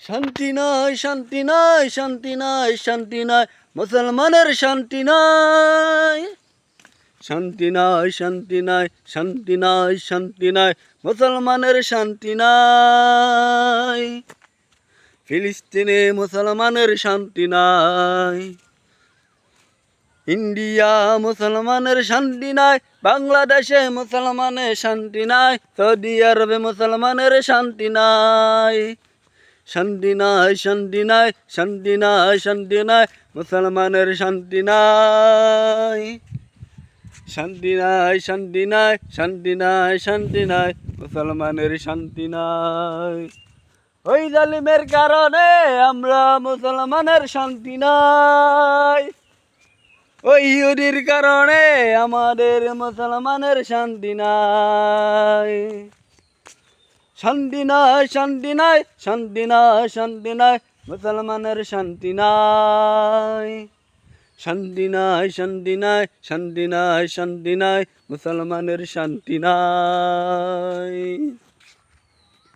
শান্তি নাই, শান্তি নাই, শান্তি নাই, শান্তি নাই, মুসলমানের শান্তি নাই। শান্তি নাই, শান্তি নাই, শান্তি নাই, শান্তি নাই, মুসলমানের শান্তি নাই। ফিলিস্তিনে মুসলমানের শান্তি নাই। ইন্ডিয়া মুসলমানের শান্তি নাই, বাংলাদেশে মুসলমানের শান্তি নাই, সৌদি আরবে মুসলমানের শান্তি নাই। শান্তি নাই, শান্তি নাই, শান্তি নাই, শান্তি নাই, মুসলমানের শান্তি নাই। শান্তি নাই, শান্তি নাই, শান্তি নাই, শান্তি নাই, মুসলমানের শান্তি নাই। ওই জালিমের কারণে আমরা মুসলমানের শান্তি নাই। ওই ইহুদির কারণে আমাদের মুসলমানের শান্তি নাই। শান্তি নাই, শান্তি নাই, শান্তি নাই, শান্তি নাই, মুসলমানের শান্তি নাই। শান্তি নাই, শান্তি নাই, শান্তি নাই, শান্তি নাই, মুসলমানের শান্তি নাই।